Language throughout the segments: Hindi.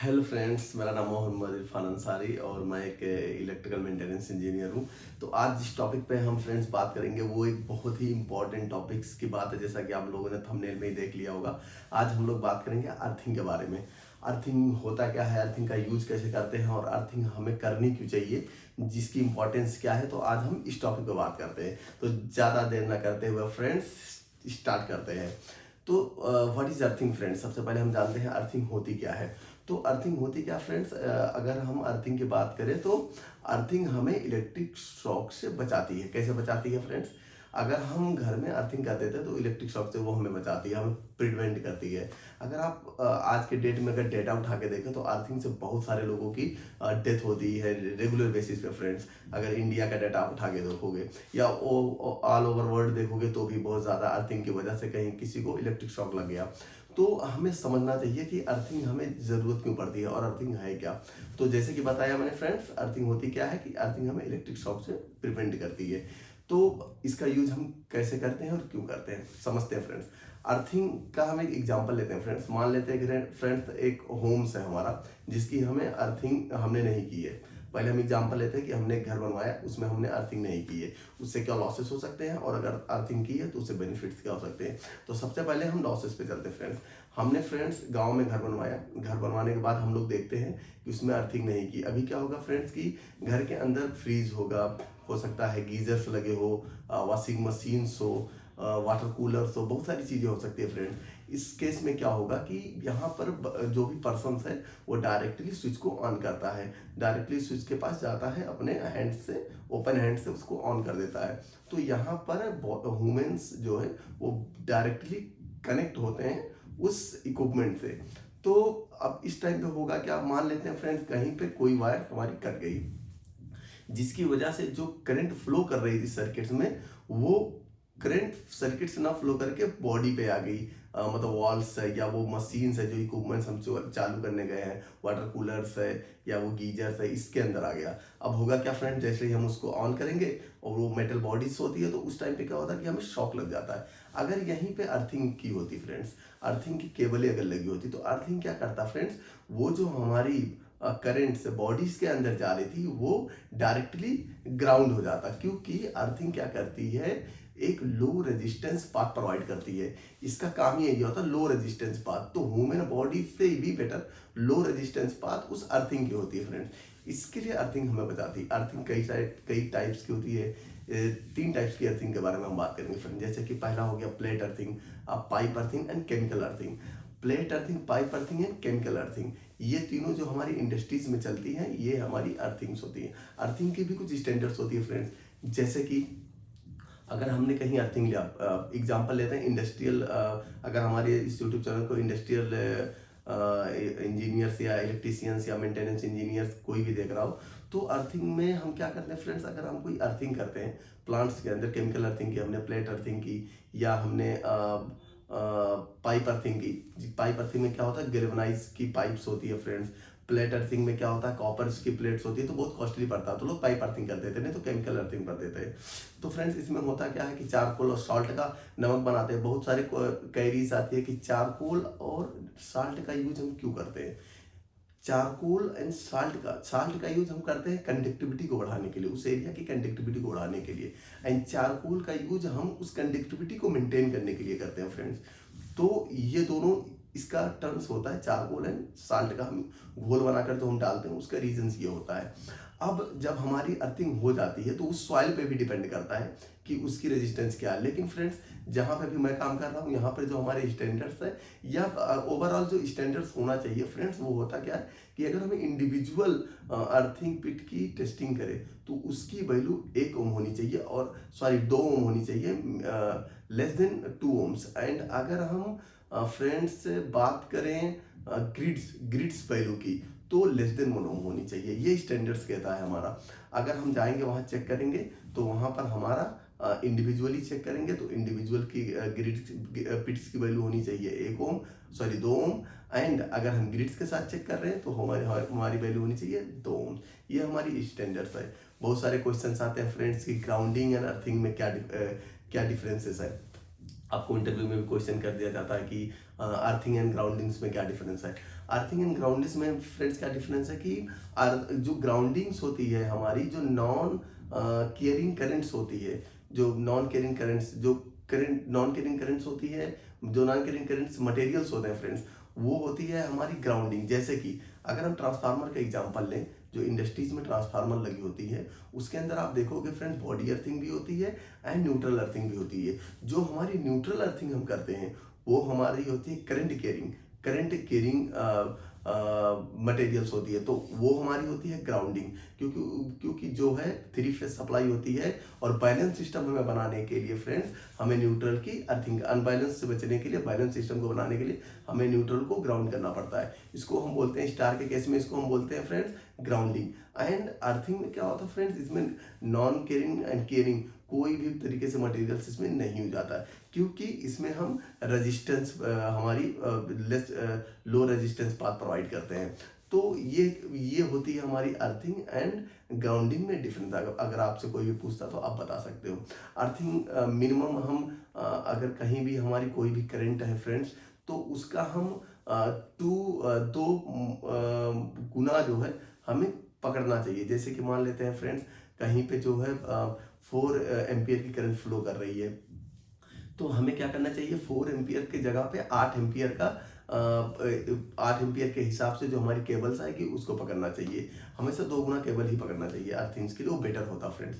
हेलो फ्रेंड्स, मेरा नाम मोहम्मद इरफान अंसारी और मैं एक इलेक्ट्रिकल मेंटेनेंस इंजीनियर हूँ। तो आज जिस टॉपिक पे हम फ्रेंड्स बात करेंगे वो एक बहुत ही इंपॉर्टेंट टॉपिक्स की बात है, जैसा कि आप लोगों ने थंबनेल में ही देख लिया होगा। आज हम लोग बात करेंगे अर्थिंग के बारे में। अर्थिंग होता क्या है, अर्थिंग का यूज कैसे करते हैं और अर्थिंग हमें करनी क्यों चाहिए, जिसकी इंपॉर्टेंस क्या है। तो आज हम इस टॉपिक पे बात करते हैं। तो ज़्यादा देर ना करते हुए फ्रेंड्स स्टार्ट करते हैं। तो व्हाट इज अर्थिंग फ्रेंड्स, सबसे पहले हम जानते हैं अर्थिंग होती क्या है। तो अर्थिंग होती क्या फ्रेंड्स, अगर हम अर्थिंग की बात करें तो अर्थिंग हमें इलेक्ट्रिक शॉक से बचाती है। कैसे बचाती है फ्रेंड्स, अगर हम घर में अर्थिंग कर देते हैं तो इलेक्ट्रिक शॉक से वो हमें बचाती है, हमें प्रिवेंट करती है। अगर आप आज के डेट में अगर डेटा उठा के देखें तो अर्थिंग से बहुत सारे लोगों की डेथ होती है रेगुलर बेसिस पे फ्रेंड्स। अगर इंडिया का डेटा आप उठा के देखोगे या ऑल ओवर वर्ल्ड देखोगे तो भी बहुत ज़्यादा अर्थिंग की वजह से कहीं किसी को इलेक्ट्रिक शॉक लग गया। तो हमें समझना चाहिए कि अर्थिंग हमें ज़रूरत क्यों पड़ती है और अर्थिंग है क्या। तो जैसे कि बताया मैंने फ्रेंड्स, अर्थिंग होती क्या है कि अर्थिंग हमें इलेक्ट्रिक शॉक से प्रिवेंट करती है। तो इसका यूज हम कैसे करते हैं और क्यों करते हैं, समझते हैं फ्रेंड्स। अर्थिंग का हम एक एग्जांपल लेते हैं फ्रेंड्स। मान लेते हैं फ्रेंड्स एक होम्स है हमारा, जिसकी हमें अर्थिंग हमने नहीं की है। पहले हम एग्जांपल लेते हैं कि हमने एक घर बनवाया, उसमें हमने अर्थिंग नहीं की है। उससे क्या लॉसेस हो सकते हैं और अगर अर्थिंग की है तो उससे बेनिफिट्स क्या हो सकते हैं। तो सबसे पहले हम लॉसेस पे चलते हैं फ्रेंड्स। हमने फ्रेंड्स गांव में घर बनवाया, घर बनवाने के बाद हम लोग देखते हैं कि उसमें अर्थिंग नहीं की। अभी क्या होगा फ्रेंड्स कि घर के अंदर फ्रीज होगा, हो सकता है गीजर्स लगे हो, वॉशिंग मशीन्स हो, वाटर कूलर्स हो, बहुत सारी चीज़ें हो सकती है फ्रेंड्स। इस केस में क्या होगा कि यहाँ पर जो भी पर्सन है वो डायरेक्टली स्विच को ऑन करता है, डायरेक्टली स्विच के पास जाता है, अपने हैंड से ओपन हैंड से उसको ऑन कर देता है। तो यहाँ पर ह्यूमंस जो है वो डायरेक्टली कनेक्ट होते हैं उस इक्विपमेंट से। तो अब इस टाइम पे होगा क्या, मान लेते हैं फ्रेंड्स कहीं पे कोई वायर हमारी कट गई, जिसकी वजह से जो करंट फ्लो कर रही थी सर्किट्स में, वो करंट सर्किट से ना फ्लो करके बॉडी पे आ गई। मतलब वॉल्स है या वो मशीन्स है, जो इक्विपमेंट्स हम चालू करने गए हैं, वाटर कूलर्स है या वो गीजर्स है, इसके अंदर आ गया। अब होगा क्या फ्रेंड, जैसे ही हम उसको ऑन करेंगे और वो मेटल बॉडीज होती है तो उस टाइम पे क्या होता है कि हमें शॉक लग जाता है। अगर यहीं पे अर्थिंग की होती फ्रेंड्स, अर्थिंग की केबलें अगर लगी होती तो अर्थिंग क्या करता फ्रेंड्स, वो जो हमारी करंट से बॉडीज के अंदर जा रही थी वो डायरेक्टली ग्राउंड हो जाता, क्योंकि अर्थिंग क्या करती है, एक लो रेजिस्टेंस पाथ प्रोवाइड करती है। इसका काम ही यही होता है, लो रेजिस्टेंस पाथ। तो ह्यूमन बॉडी से भी बेटर लो रेजिस्टेंस पाथ उस अर्थिंग की होती है फ्रेंड्स। इसके लिए अर्थिंग हमें बताती है। अर्थिंग कई टाइप्स की होती है। 3 टाइप्स की अर्थिंग के बारे में हम बात करेंगे फ्रेंड। जैसे कि पहला हो गया plate earthing, pipe earthing and chemical earthing. Plate earthing, pipe earthing and chemical earthing, ये तीनों जो हमारी इंडस्ट्रीज में चलती हैं ये हमारी अर्थिंग्स होती हैं। अर्थिंग की भी कुछ स्टैंडर्ड्स होती है फ्रेंड्स। जैसे कि अगर हमने कहीं अर्थिंग लिया, एग्जांपल लेते हैं इंडस्ट्रियल, अगर हमारे इस यूट्यूब चैनल को इंडस्ट्रियल इंजीनियर्स या इलेक्ट्रीशियंस या मेंटेनेंस इंजीनियर्स कोई भी देख रहा हो, तो अर्थिंग में हम क्या करते हैं फ्रेंड्स, अगर हम कोई अर्थिंग करते हैं प्लांट्स के अंदर, केमिकल अर्थिंग की हमने, प्लेट अर्थिंग की, या हमने पाइप अर्थिंग की। पाइप अर्थिंग में क्या होता है, गैल्वेनाइज की पाइप्स होती है फ्रेंड्स। प्लेट अर्थिंग में क्या होता है, कॉपर्स की प्लेट्स होती है, तो बहुत कॉस्टली पड़ता है, तो लोग पाइप अर्थिंग कर देते हैं, नहीं तो केमिकल अर्थिंग कर देते हैं। तो फ्रेंड्स इसमें होता क्या है कि चारकोल और सॉल्ट का नमक बनाते हैं। बहुत सारे क्वेरीज आती है कि चारकोल और साल्ट का यूज हम क्यों करते हैं। चारकोल एंड साल्ट का यूज हम करते हैं कंडक्टिविटी को बढ़ाने के लिए, उस एरिया की कंडक्टिविटी को बढ़ाने के लिए। एंड चारकोल का यूज हम उस कंडक्टिविटी को मेंटेन करने के लिए करते हैं फ्रेंड्स। तो ये दोनों इसका टर्म्स होता है, चारकोल एंड साल्ट का हम घोल बनाकर जो हम डालते हैं उसका रीजंस ये होता है। अब जब हमारी अर्थिंग हो जाती है तो उस सॉइल पे भी डिपेंड करता है कि उसकी रेजिस्टेंस क्या है। लेकिन फ्रेंड्स जहाँ पे भी मैं काम कर रहा हूँ, यहाँ पर जो हमारे स्टैंडर्ड्स है या ओवरऑल जो स्टैंडर्ड्स होना चाहिए फ्रेंड्स, वो होता क्या है कि अगर हमें इंडिविजुअल अर्थिंग पिट की टेस्टिंग करें तो उसकी वैल्यू 1 ओम होनी चाहिए, और सॉरी 2 ओम होनी चाहिए, लेस देन 2 ओम्स। एंड अगर हम फ्रेंड्स से बात करें ग्रिड्स वैल्यू की, तो लेस देन 1 ओम होनी चाहिए। ये स्टैंडर्ड्स कहता है हमारा। अगर हम जाएंगे वहाँ चेक करेंगे तो वहाँ पर हमारा इंडिविजुअली चेक करेंगे तो इंडिविजुअल की ग्रिड्स पिट्स की वैल्यू होनी चाहिए 1 ओम, सॉरी 2 ओम। एंड अगर हम ग्रिड्स के साथ चेक कर रहे हैं तो हमारी वैल्यू होनी चाहिए 2 ओम। ये हमारी स्टैंडर्ड्स है। बहुत सारे क्वेश्चंस आते हैं फ्रेंड्स की ग्राउंडिंग एंड अर्थिंग में क्या डिफरेंसेस है। आपको इंटरव्यू में भी क्वेश्चन कर दिया जाता है कि अर्थिंग एंड ग्राउंडिंग्स में क्या डिफरेंस है। अर्थिंग एंड ग्राउंडिंग में फ्रेंड्स क्या डिफरेंस है कि जो ग्राउंडिंग्स होती है हमारी, जो नॉन केयरिंग करंट्स होती है, जो नॉन केयरिंग करंट्स जो करंट नॉन केयरिंग करंट्स होती है, जो नॉन केयरिंग करंट्स मटेरियल्स होते हैं फ्रेंड्स, वो होती है हमारी ग्राउंडिंग। जैसे कि अगर हम ट्रांसफार्मर का एग्जांपल लें, जो इंडस्ट्रीज में ट्रांसफार्मर लगी होती है उसके अंदर आप देखोगे फ्रेंड्स बॉडी अर्थिंग भी होती है एंड न्यूट्रल अर्थिंग भी होती है। जो हमारी न्यूट्रल अर्थिंग हम करते हैं वो हमारी होती है करंट केयरिंग मटेरियल्स होती है, तो वो हमारी होती है ग्राउंडिंग। क्योंकि क्योंकि जो है थ्री फेज सप्लाई होती है और बैलेंस सिस्टम हमें बनाने के लिए फ्रेंड्स हमें न्यूट्रल की अर्थिंग, अनबैलेंस से बचने के लिए, बैलेंस सिस्टम को बनाने के लिए हमें न्यूट्रल को ग्राउंड करना पड़ता है। इसको हम बोलते हैं स्टार के केस में, इसको हम बोलते हैं फ्रेंड्स ग्राउंडिंग। एंड अर्थिंग में क्या होता है फ्रेंड्स, इसमें नॉन केयरिंग एंड केयरिंग कोई भी तरीके से मटेरियल्स इसमें नहीं हो जाता है, क्योंकि इसमें हम रेजिस्टेंस हमारी less low resistance path provide करते हैं। तो ये होती है हमारी अर्थिंग एंड ग्राउंडिंग में डिफरेंस। अगर आपसे कोई भी पूछता तो आप बता सकते हो। अर्थिंग मिनिमम हम अगर कहीं भी हमारी कोई भी करंट है फ्रेंड्स, तो उसका हम दो गुना जो है हमें पकड़ना चाहिए। जैसे कि मान लेते हैं फ्रेंड्स कहीं पे जो है 4 एम्पियर की करंट फ्लो कर रही है, तो हमें क्या करना चाहिए, 4 एम्पियर की जगह पे 8 एम्पियर का 8 एम्पियर के हिसाब से जो हमारी केबल्स आएगी उसको पकड़ना चाहिए। हमेशा 2 गुना केबल ही पकड़ना चाहिए अर्थिंग्स के लिए, वो बेटर होता फ्रेंड्स।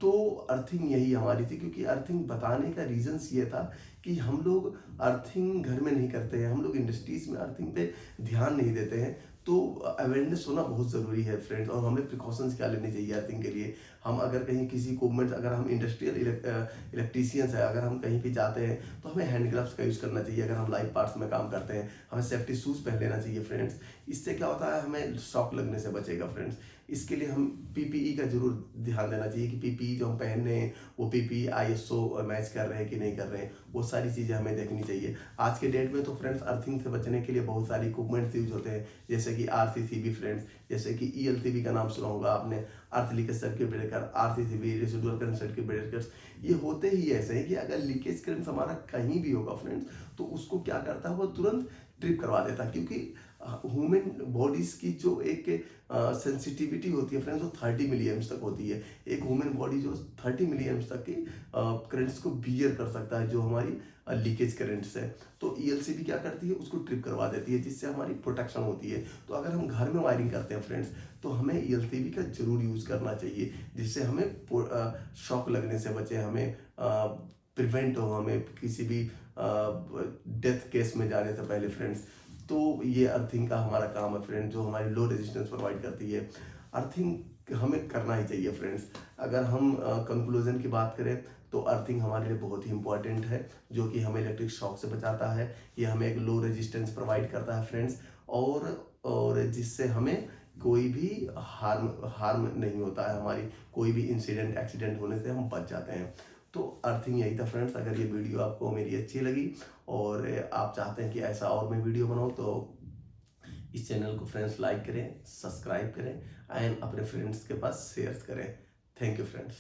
तो अर्थिंग यही हमारी थी, क्योंकि अर्थिंग बताने का रीजंस ये था कि हम लोग अर्थिंग घर में नहीं करते हैं, हम लोग इंडस्ट्रीज में अर्थिंग पे ध्यान नहीं देते हैं। तो अवेयरनेस होना बहुत ज़रूरी है फ्रेंड्स, और हमें प्रिकॉशंस क्या लेने चाहिए अर्थिंग के लिए। हम अगर कहीं किसी इक्विपमेंट्स, अगर हम इंडस्ट्रियल इलेक्ट्रीशियंस है, अगर हम कहीं भी जाते हैं तो हमें हैंड ग्लव्स का यूज़ करना चाहिए। अगर हम लाइव पार्ट्स में काम करते हैं हमें सेफ्टी शूज़ पहन लेना चाहिए फ्रेंड्स। इससे क्या होता है, हमें शॉक लगने से बचेगा फ्रेंड्स। इसके लिए हम पीपीई का जरूर ध्यान देना चाहिए कि पीपीई जो हम पहन रहे हैं वो पीपीई आईएसओ मैच कर रहे हैं कि नहीं कर रहे हैं, वो सारी चीज़ें हमें देखनी चाहिए। आज के डेट में तो फ्रेंड्स अर्थिंग से बचने के लिए बहुत सारी इक्विपमेंट्स यूज होते हैं, जैसे कि आरसीसीबी फ्रेंड्स, जैसे कि ईएलसीबी का नाम सुना होगा आपने, अर्थ leakage circuit breaker, RCCB residual current circuit breakers. ये होते ही ऐसे हैं कि अगर लीकेज करंट हमारा कहीं भी होगा फ्रेंड्स, तो उसको क्या करता है, वो तुरंत ट्रिप करवा देता है। क्योंकि ह्यूमन बॉडीज की जो एक सेंसिटिविटी होती है फ्रेंड्स, वो 30 मिली एम्स तक होती है। एक ह्यूमन बॉडी जो 30 मिली एम्स तक की करंट्स को बियर कर सकता है, जो हमारी लीकेज करंट्स है। तो ईएलसीबी क्या करती है, उसको ट्रिप करवा देती है, जिससे हमारी प्रोटेक्शन होती है। तो अगर हम घर में वायरिंग करते हैं फ्रेंड्स, तो हमें ईएलसीबी का जरूर यूज़ करना चाहिए, जिससे हमें शॉक लगने से बचे, हमें प्रिवेंट हो, हमें किसी भी डेथ केस में जाने से पहले फ्रेंड्स। तो ये अर्थिंग का हमारा काम है फ्रेंड, जो हमारी लो रेजिस्टेंस प्रोवाइड करती है। अर्थिंग हमें करना ही चाहिए फ्रेंड्स। अगर हम कंक्लूजन की बात करें तो अर्थिंग हमारे लिए बहुत ही इंपॉर्टेंट है, जो कि हमें इलेक्ट्रिक शॉक से बचाता है। ये हमें एक लो रेजिस्टेंस प्रोवाइड करता है फ्रेंड्स, और जिससे हमें कोई भी हार्म नहीं होता है, हमारी कोई भी इंसिडेंट एक्सीडेंट होने से हम बच जाते हैं। तो अर्थिंग यही था फ्रेंड्स। अगर ये वीडियो आपको मेरी अच्छी लगी और आप चाहते हैं कि ऐसा और मैं वीडियो बनाऊं, तो इस चैनल को फ्रेंड्स लाइक करें, सब्सक्राइब करें एंड अपने फ्रेंड्स के पास शेयर करें। Thank you friends.